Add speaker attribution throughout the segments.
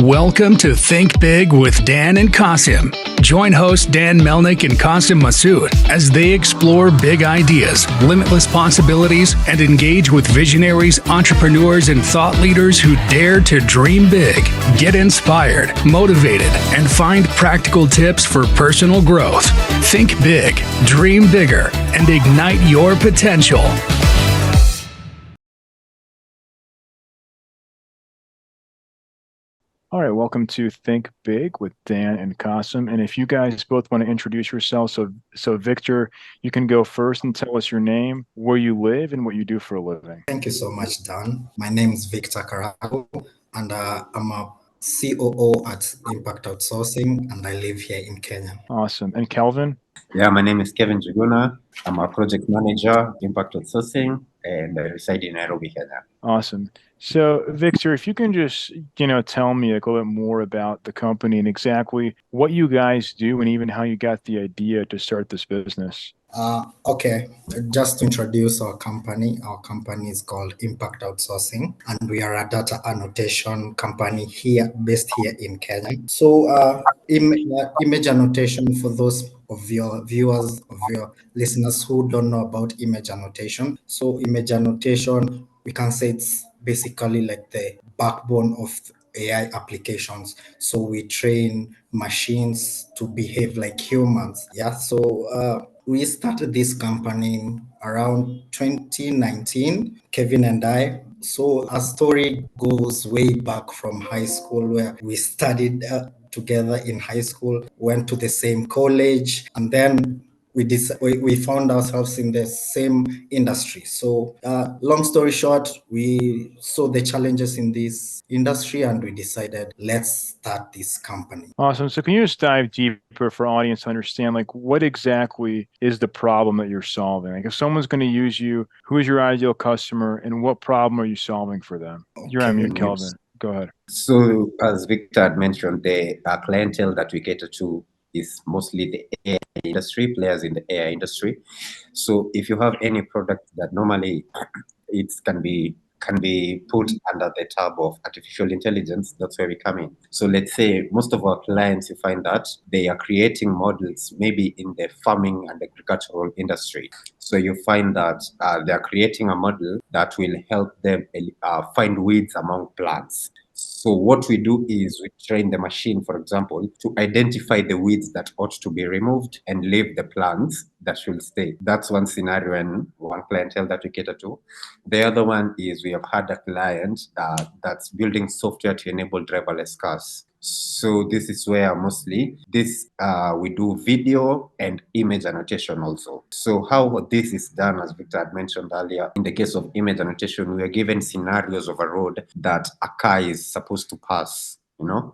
Speaker 1: Welcome to Think Big with Dan and Qasim. Join hosts Dan Melnick and Qasim Masood as they explore big ideas, limitless possibilities, and engage with visionaries, entrepreneurs, and thought leaders who dare to dream big, get inspired, motivated, and find practical tips for personal growth. Think big, dream bigger, and ignite your potential.
Speaker 2: All right, welcome to Think Big with Dan and Qasim. And if you guys both want to introduce yourselves, so Victor, you can go first and tell us your name, where you live, and what you do for a living.
Speaker 3: Thank you so much, Dan. My name is Victor Karagu, and I'm a COO at Impact Outsourcing, and I live here in Kenya.
Speaker 2: Awesome. And Kelvin?
Speaker 4: Yeah, my name is Kelvin Njuguna. I'm a project manager, Impact Outsourcing, and I reside in Nairobi, Kenya.
Speaker 2: Awesome. So, Victor, if you can just, tell me a little bit more about the company and exactly what you guys do and even how you got the idea to start this business.
Speaker 3: Okay, just to introduce our company is called Impact Outsourcing, and we are a data annotation company based here in Kenya. So image annotation, for those of your viewers, of your listeners who don't know about image annotation. So image annotation, we can say it's basically like the backbone of AI applications. So we train machines to behave like humans. Yeah. So we started this company around 2019, Kevin and I. So our story goes way back from high school, where we studied together in high school, went to the same college, and then we found ourselves in the same industry. So long story short, we saw the challenges in this industry and we decided, let's start this company.
Speaker 2: Awesome. So can you just dive deeper for audience to understand, like, what exactly is the problem that you're solving? Like, if someone's going to use you, who is your ideal customer and what problem are you solving for them? You're on mute, Kelvin. Go ahead.
Speaker 4: So as Victor had mentioned, the clientele that we cater to is mostly the AI industry, players in the AI industry. So if you have any product that normally it can be put under the tab of artificial intelligence, that's where we come in. So let's say most of our clients, you find that they are creating models maybe in the farming and agricultural industry. So you find that they are creating a model that will help them find weeds among plants. So what we do is we train the machine, for example, to identify the weeds that ought to be removed and leave the plants that should stay. That's one scenario and one clientele that we cater to. The other one is we have had a client that's building software to enable driverless cars. So this is where mostly we do video and image annotation also. So how this is done, as Victor had mentioned earlier, in the case of image annotation, we are given scenarios of a road that a car is supposed to pass.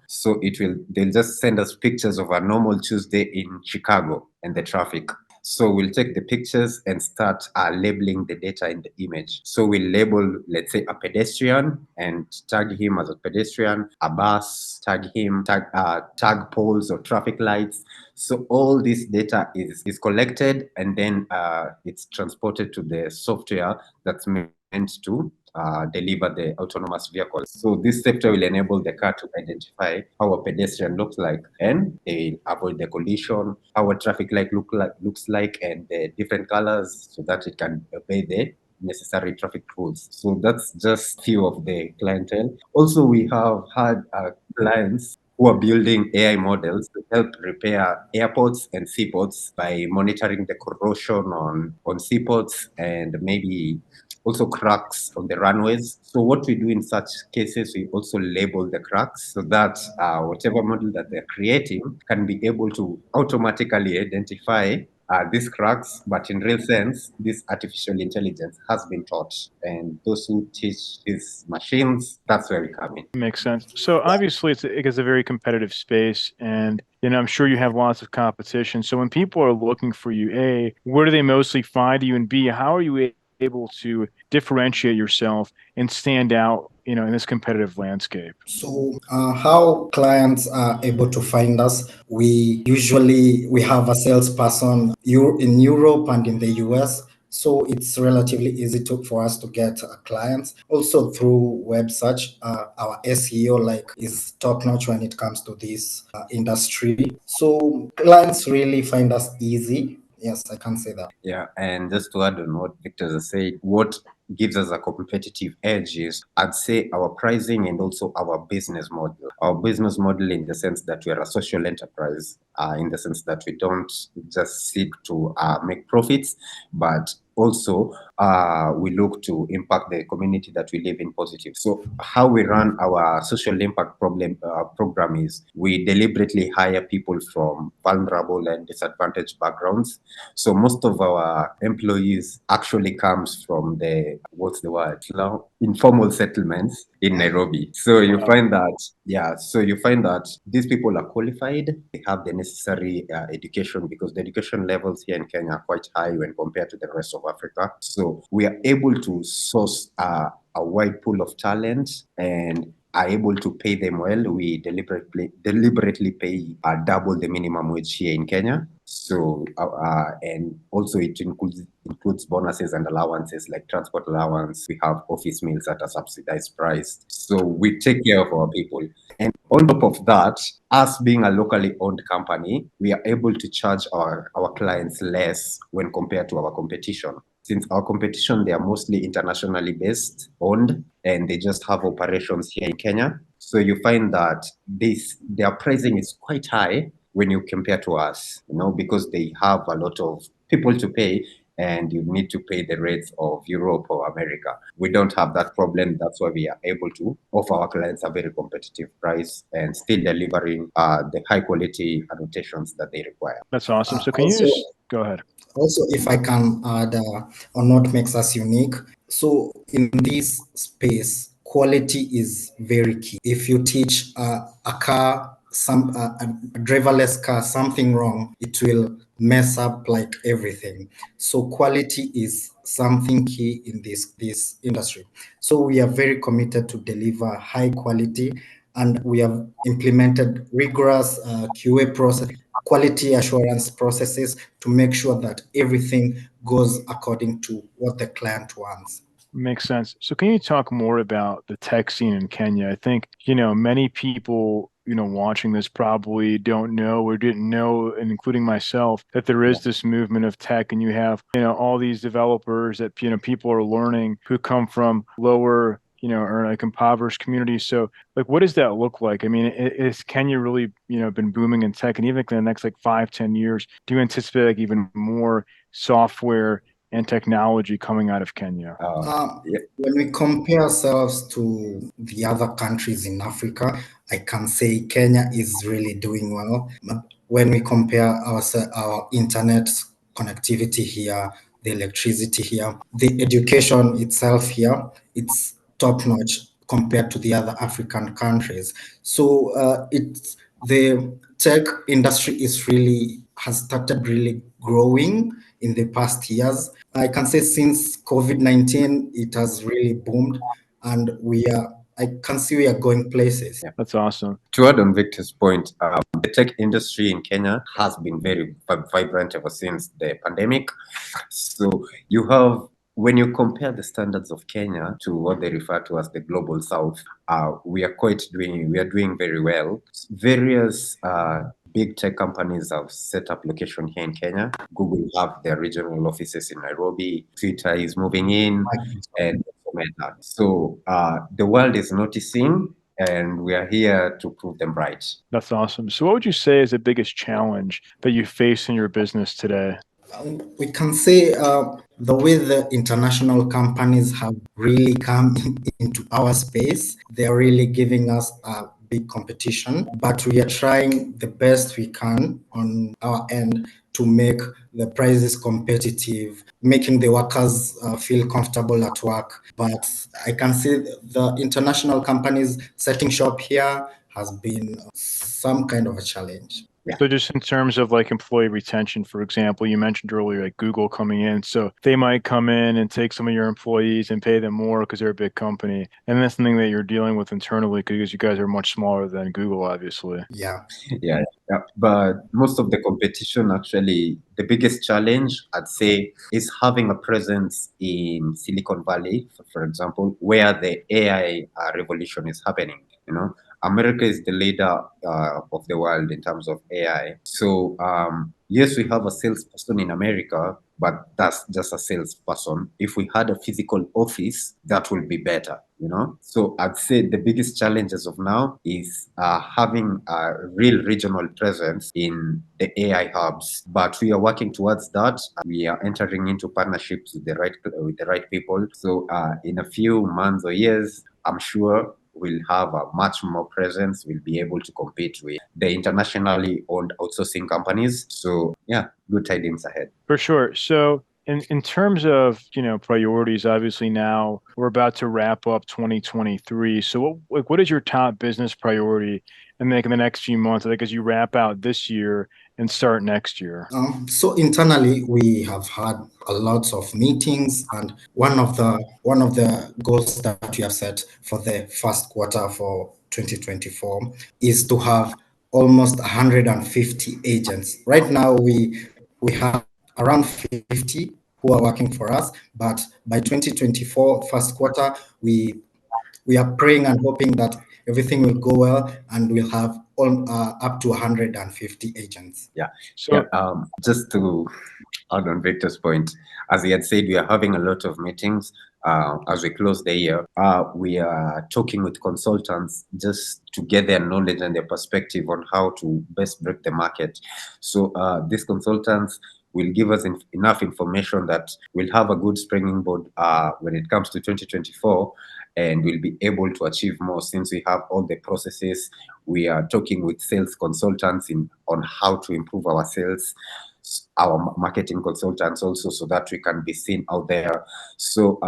Speaker 4: So they'll just send us pictures of a normal Tuesday in Chicago and the traffic. So we'll take the pictures and start labeling the data in the image. So we'll label, let's say, a pedestrian and tag him as a pedestrian, a bus, tag him, tag poles or traffic lights. So all this data is collected and then it's transported to the software that's meant to deliver the autonomous vehicle. So this software will enable the car to identify how a pedestrian looks like and they avoid the collision, how a traffic light looks like and the different colors so that it can obey the necessary traffic rules. So that's just few of the clientele. Also, we have had clients who are building AI models to help repair airports and seaports by monitoring the corrosion on seaports and maybe also cracks on the runways. So what we do in such cases, we also label the cracks so that whatever model that they're creating can be able to automatically identify these cracks, but in real sense, this artificial intelligence has been taught. And those who teach these machines, that's where we come in.
Speaker 2: Makes sense. So obviously it's a very competitive space and I'm sure you have lots of competition. So when people are looking for you, A, where do they mostly find you? And B, how are you able to differentiate yourself and stand out, in this competitive landscape?
Speaker 3: So how clients are able to find us, we have a salesperson in Europe and in the US. So it's relatively easy for us to get clients. Also through web search, our SEO is top notch when it comes to this industry. So clients really find us easy. Yes, I can say that.
Speaker 4: Yeah, and just to add on what Victor has said, what gives us a competitive edge is, I'd say, our pricing and also our business model. Our business model, in the sense that we are a social enterprise, in the sense that we don't just seek to make profits, but also we look to impact the community that we live in positive. So how we run our social impact program is, we deliberately hire people from vulnerable and disadvantaged backgrounds. So most of our employees actually comes from the, what's the word now, informal settlements in Nairobi. So you find that, so you find that these people are qualified, they have the necessary education, because the education levels here in Kenya are quite high when compared to the rest of Africa. So we are able to source a wide pool of talent and are able to pay them well. We deliberately pay double the minimum wage here in Kenya. So and also it includes bonuses and allowances like transport allowance. We have office meals at a subsidized price. So we take care of our people. And on top of that, us being a locally owned company, we are able to charge our clients less when compared to our competition. Since our competition, they are mostly internationally based, owned, and they just have operations here in Kenya. So you find that their pricing is quite high when you compare to us, because they have a lot of people to pay, and you need to pay the rates of Europe or America. We don't have that problem. That's why we are able to offer our clients a very competitive price and still delivering the high quality annotations that they require.
Speaker 2: That's awesome. So can you just go ahead?
Speaker 3: Also, if I can add on what makes us unique. So in this space, quality is very key. If you teach a driverless car something wrong, it will mess up like everything. So quality is something key in this industry. So we are very committed to deliver high quality, and we have implemented rigorous QA process, quality assurance processes, to make sure that everything goes according to what the client wants.
Speaker 2: Makes sense. So can you talk more about the tech scene in Kenya? I think, many people, watching this probably don't know or didn't know, and including myself, that there is this movement of tech, and you have, all these developers that, people are learning who come from lower, or like impoverished communities. So like, what does that look like? I mean, is Kenya really, been booming in tech? And even in the next like 5, 10 years, do you anticipate like even more software and technology coming out of Kenya?
Speaker 3: When we compare ourselves to the other countries in Africa, I can say Kenya is really doing well. But when we compare our internet connectivity here, the electricity here, the education itself here, it's top notch compared to the other African countries. So the tech industry has started really growing in the past years. I can say since COVID-19, it has really boomed, and I can see we are going places.
Speaker 2: Yeah, that's awesome.
Speaker 4: To add on Victor's point, the tech industry in Kenya has been very vibrant ever since the pandemic. So when you compare the standards of Kenya to what they refer to as the global south, we are doing very well. Various big tech companies have set up location here in Kenya. Google have their regional offices in Nairobi. Twitter is moving in, and so the world is noticing, and we are here to prove them right.
Speaker 2: That's awesome. So what would you say is the biggest challenge that you face in your business today?
Speaker 3: We can say the way the international companies have really come into our space, they're really giving us a big competition, but we are trying the best we can on our end to make the prices competitive, making the workers feel comfortable at work. But I can see the international companies setting shop here has been some kind of a challenge.
Speaker 2: So just in terms of like employee retention, for example, you mentioned earlier like Google coming in. So they might come in and take some of your employees and pay them more because they're a big company. And that's something that you're dealing with internally because you guys are much smaller than Google, obviously.
Speaker 3: Yeah.
Speaker 4: Yeah, yeah. But most of the competition, actually, the biggest challenge, I'd say, is having a presence in Silicon Valley, for example, where the AI revolution is happening. America is the leader of the world in terms of AI. So, yes, we have a salesperson in America, but that's just a salesperson. If we had a physical office, that would be better. So I'd say the biggest challenge as of now is having a real regional presence in the AI hubs. But we are working towards that. We are entering into partnerships with the right people. So in a few months or years, I'm sure we'll have a much more presence. We'll be able to compete with the internationally owned outsourcing companies. So yeah, good tidings ahead.
Speaker 2: For sure. So in terms of, priorities, obviously now we're about to wrap up 2023. So what is your top business priority in the next few months, like as you wrap out this year and start next year?
Speaker 3: So internally, we have had a lot of meetings, and one of the goals that we have set for the first quarter for 2024 is to have almost 150 agents. Right now, we have around 50 who are working for us, but by 2024 first quarter, we are praying and hoping that everything will go well and we'll have up to 150 agents.
Speaker 4: Yeah.
Speaker 2: So
Speaker 4: Just to add on Victor's point, as he had said, we are having a lot of meetings as we close the year. We are talking with consultants just to get their knowledge and their perspective on how to best break the market. So these consultants will give us enough information that we'll have a good springboard when it comes to 2024, and we'll be able to achieve more since we have all the processes. We are talking with sales consultants on how to improve our sales, our marketing consultants also, so that we can be seen out there. So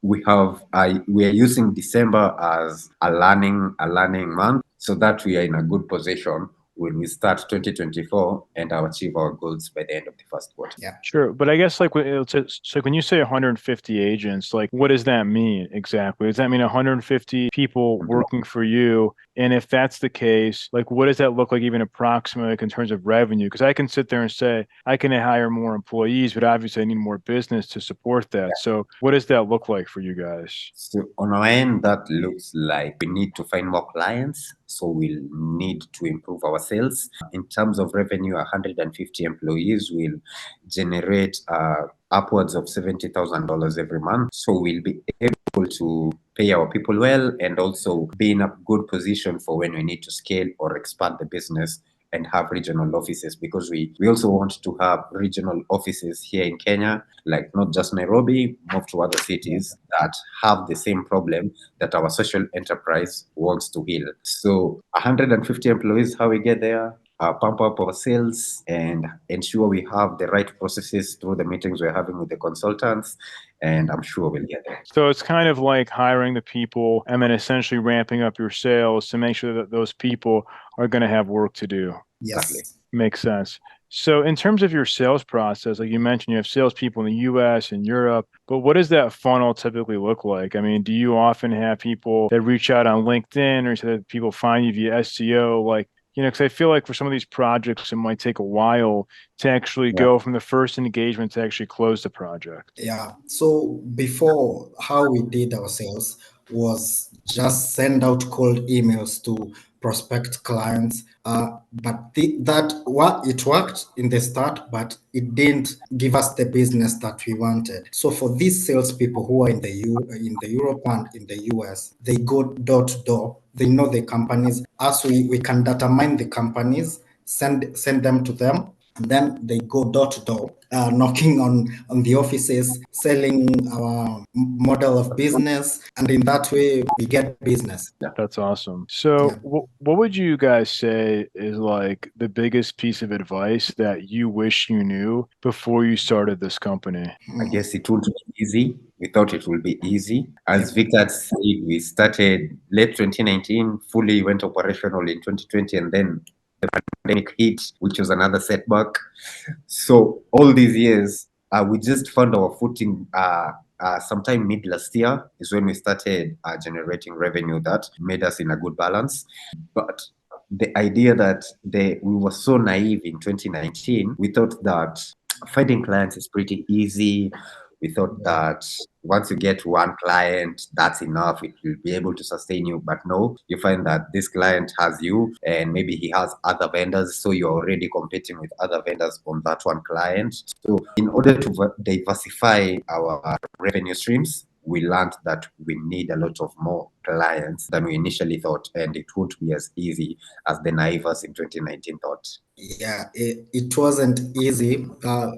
Speaker 4: we are using December as a learning month, so that we are in a good position when we start 2024 and achieve our goals by the end of the first quarter.
Speaker 3: Yeah.
Speaker 2: sure, but I guess like when you say 150 agents, like what does that mean exactly? Does that mean 150 people working for you? And if that's the case, like what does that look like even approximately in terms of revenue? Because I can sit there and say I can hire more employees, but obviously I need more business to support that. So what does that look like for you guys?
Speaker 4: So on our end, that looks like we need to find more clients. So we'll need to improve our sales. In terms of revenue, 150 employees will generate upwards of $70,000 every month. So we'll be able to pay our people well and also be in a good position for when we need to scale or expand the business and have regional offices, because we also want to have regional offices here in Kenya, like not just Nairobi, move to other cities that have the same problem that our social enterprise wants to heal. So 150 employees, how we get there? Pump up our sales and ensure we have the right processes through the meetings we're having with the consultants, and I'm sure we'll get there.
Speaker 2: So it's kind of like hiring the people and then essentially ramping up your sales to make sure that those people are going to have work to do.
Speaker 3: Yes.
Speaker 4: Exactly.
Speaker 2: Makes sense. So in terms of your sales process, like you mentioned, you have salespeople in the US and Europe, but what does that funnel typically look like? I mean, do you often have people that reach out on LinkedIn, or that people find you via SEO? Like, because I feel like for some of these projects, it might take a while to actually go from the first engagement to actually close the project.
Speaker 3: Yeah. So before, how we did our sales was just send out cold emails to prospect clients. But it worked in the start, but it didn't give us the business that we wanted. So for these salespeople who are in the Europe and in the US, they go door to door. They know the companies. As we can data mine the companies, send them to them, and then they go door to door, knocking on the offices, selling our model of business, and in that way we get business.
Speaker 2: That's awesome. So what would you guys say is like the biggest piece of advice that you wish you knew before you started this company?
Speaker 4: I guess it won't be easy. We thought it will be easy. As Victor said, we started late 2019, fully went operational in 2020, and then the pandemic hit, which was another setback. So all these years, we just found our footing. Sometime mid last year is when we started generating revenue that made us in a good balance. But the idea that we were so naive in 2019, we thought that finding clients is pretty easy. We thought that once you get one client, that's enough. It will be able to sustain you. But no, you find that this client has you and maybe he has other vendors. So you're already competing with other vendors on that one client. So in order to diversify our revenue streams, we learned that we need a lot of more clients than we initially thought, and it won't be as easy as the naivers in 2019 thought.
Speaker 3: Yeah, it wasn't easy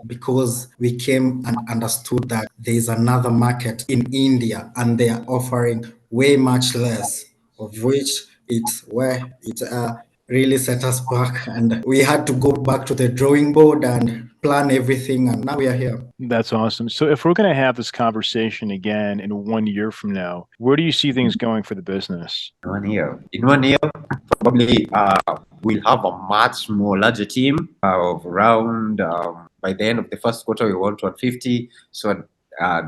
Speaker 3: because we came and understood that there is another market in India and they are offering way much less, of which it's where it really set us back, and we had to go back to the drawing board and plan everything, and now we are here.
Speaker 2: That's awesome. So if we're going to have this conversation again in 1 year from now, where do you see things going for the business?
Speaker 4: In 1 year, probably we'll have a much more larger team of around, by the end of the first quarter, we want 150. So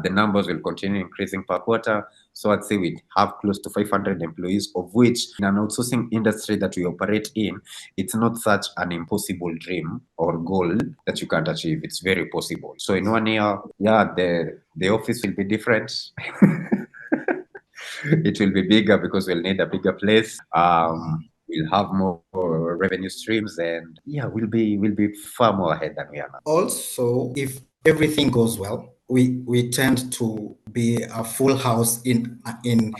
Speaker 4: the numbers will continue increasing per quarter. So I'd say we'd have close to 500 employees, of which in an outsourcing industry that we operate in, it's not such an impossible dream or goal that you can't achieve. It's very possible. So in 1 year, yeah, the office will be different. It will be bigger because we'll need a bigger place. We'll have more revenue streams, and yeah, we'll be far more ahead than we are now.
Speaker 3: Also, if everything goes well, we tend to be a full house in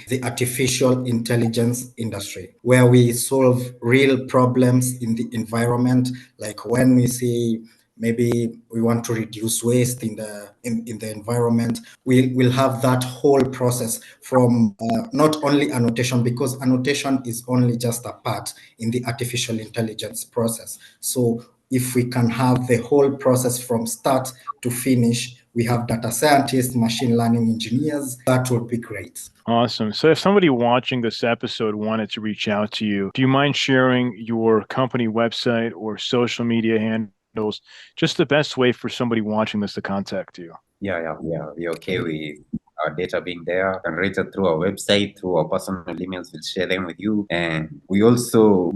Speaker 3: the artificial intelligence industry, where we solve real problems in the environment. Like when we see maybe we want to reduce waste in the environment, we'll have that whole process from not only annotation, because annotation is only just a part in the artificial intelligence process. So if we can have the whole process from start to finish, we have data scientists, machine learning engineers, that would be great.
Speaker 2: Awesome. So if somebody watching this episode wanted to reach out to you, do you mind sharing your company website or social media handles? Just the best way for somebody watching this to contact you.
Speaker 4: Yeah. We're okay with our data being there. You can reach it through our website, through our personal emails. We'll share them with you. And we also,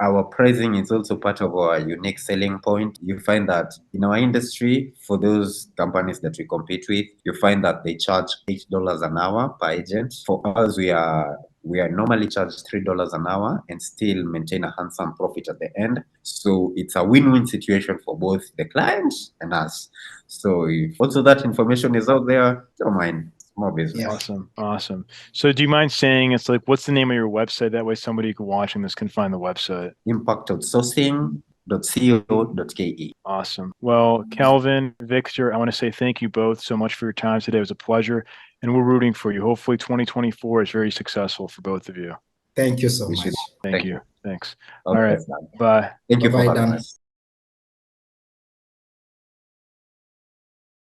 Speaker 4: our pricing is also part of our unique selling point. You find that in our industry, for those companies that we compete with, you find that they charge $8 an hour per agent. For us, we are normally charged $3 an hour and still maintain a handsome profit at the end. So it's a win-win situation for both the clients and us. So if also that information is out there, don't mind. Small business.
Speaker 3: Yeah.
Speaker 2: Awesome. So do you mind saying, it's like, what's the name of your website? That way somebody watching this can find the website.
Speaker 4: impactoutsourcing.co.ke.
Speaker 2: Awesome. Well, Kelvin, Victor, I want to say thank you both so much for your time today. It was a pleasure, and we're rooting for you. Hopefully 2024 is very successful for both of you.
Speaker 3: Thank you so much.
Speaker 2: Thank you. Thanks.
Speaker 4: Okay,
Speaker 2: All right. Bye.
Speaker 4: Thank you for
Speaker 3: Bye-bye,
Speaker 4: having
Speaker 3: Dan.
Speaker 4: us.